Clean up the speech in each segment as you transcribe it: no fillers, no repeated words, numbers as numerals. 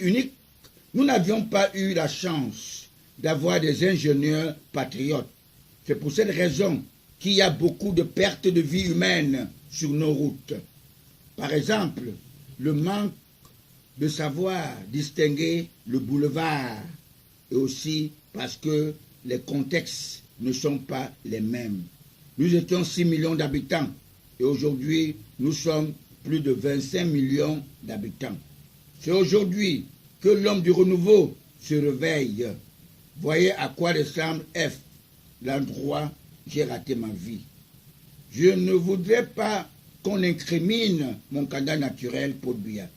unique, nous n'avions pas eu la chance d'avoir des ingénieurs patriotes. C'est pour cette raison qu'il y a beaucoup de pertes de vie humaine sur nos routes. Par exemple, le manque de savoir distinguer le boulevard et aussi parce que les contextes ne sont pas les mêmes. Nous étions 6 millions d'habitants et aujourd'hui nous sommes plus de 25 millions d'habitants. C'est aujourd'hui que l'homme du renouveau se réveille. Voyez à quoi ressemble F, l'endroit où j'ai raté ma vie. Je ne voudrais pas qu'on incrimine mon candidat naturel, Paul Biya.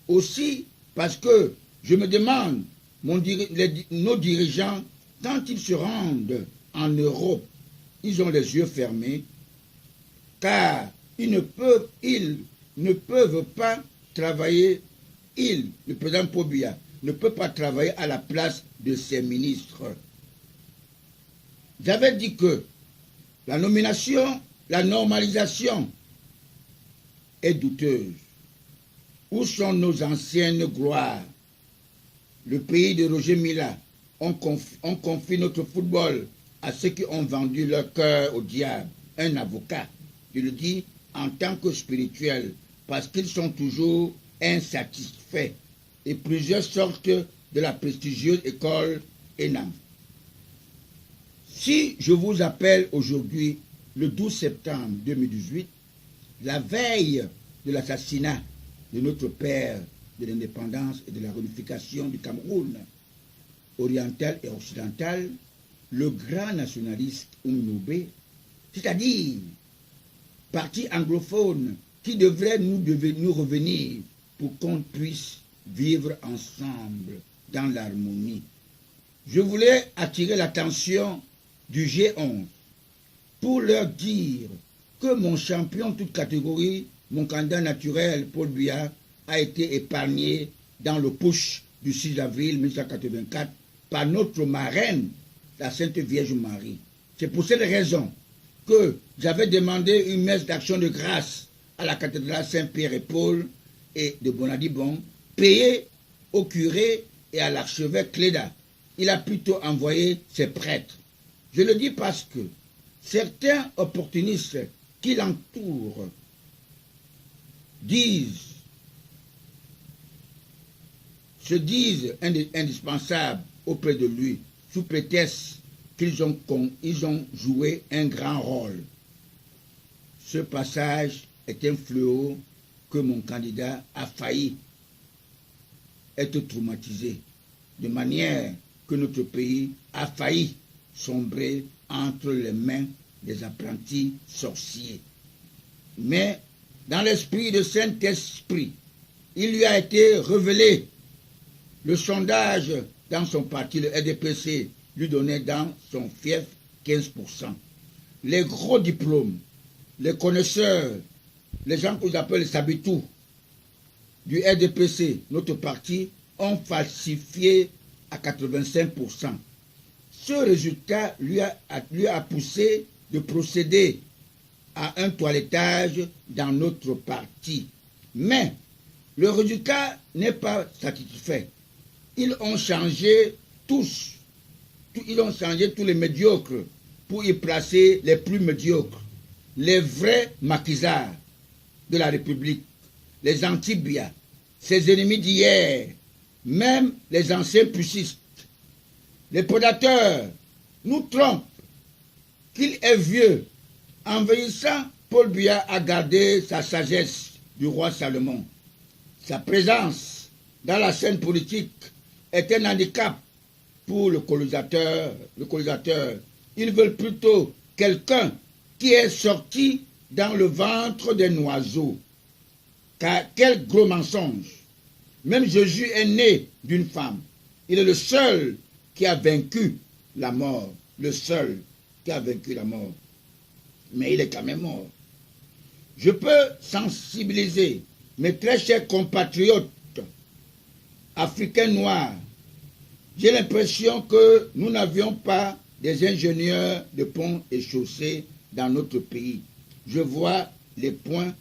Aussi parce que je me demande, nos dirigeants, quand ils se rendent en Europe, ils ont les yeux fermés, car ils ne peuvent pas travailler, le président Paul Biya, ne peut pas travailler à la place de ses ministres. J'avais dit que la nomination, la normalisation est douteuse. Où sont nos anciennes gloires? Le pays de Roger Mila, on confie notre football à ceux qui ont vendu leur cœur au diable. Un avocat, je le dis en tant que spirituel, parce qu'ils sont toujours insatisfaits. Et plusieurs sortent de la prestigieuse école ENAM. Si je vous appelle aujourd'hui, le 12 septembre 2018, la veille de l'assassinat de notre père de l'indépendance et de la réunification du Cameroun oriental et occidental, le grand nationaliste Umnobe, c'est-à-dire parti anglophone qui devrait nous revenir pour qu'on puisse vivre ensemble dans l'harmonie. Je voulais attirer l'attention du G11 pour leur dire que mon champion toute catégorie, mon candidat naturel, Paul Biya, a été épargné dans le push du 6 avril 1984 par notre marraine, la Sainte Vierge Marie. C'est pour cette raison que j'avais demandé une messe d'action de grâce à la cathédrale Saint-Pierre et Paul et de Bonadibon, payée au curé et à l'archevêque Cléda. Il a plutôt envoyé ses prêtres. Je le dis parce que certains opportunistes qui l'entourent se disent indispensables auprès de lui, sous prétexte qu'ils ont joué un grand rôle. Ce passage est un fléau que mon candidat a failli être traumatisé, de manière que notre pays a failli sombrer entre les mains des apprentis sorciers. Mais dans l'esprit de Saint-Esprit, il lui a été révélé le sondage dans son parti, le RDPC, lui donnait dans son fief 15%. Les gros diplômes, les connaisseurs, les gens que j'appelle les sabitous du RDPC, notre parti, ont falsifié à 85%. Ce résultat lui a poussé de procéder à un toilettage dans notre parti. Mais le résultat n'est pas satisfait. Ils ont changé tous les médiocres pour y placer les plus médiocres, les vrais maquisards de la République, les anti-Biya, ses ennemis d'hier, même les anciens pucistes. Les prédateurs nous trompent qu'il est vieux. En vieillissant, Paul Biya a gardé sa sagesse du roi Salomon. Sa présence dans la scène politique est un handicap pour le colonisateur. Ils veulent plutôt quelqu'un qui est sorti dans le ventre d'un oiseau. Car quel gros mensonge! Même Jésus est né d'une femme. Il est le seul qui a vaincu la mort. Le seul qui a vaincu la mort. Mais il est quand même mort. Je peux sensibiliser mes très chers compatriotes africains noirs. J'ai l'impression que nous n'avions pas des ingénieurs de ponts et chaussées dans notre pays. Je vois les ponts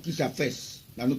qui s'affaissent.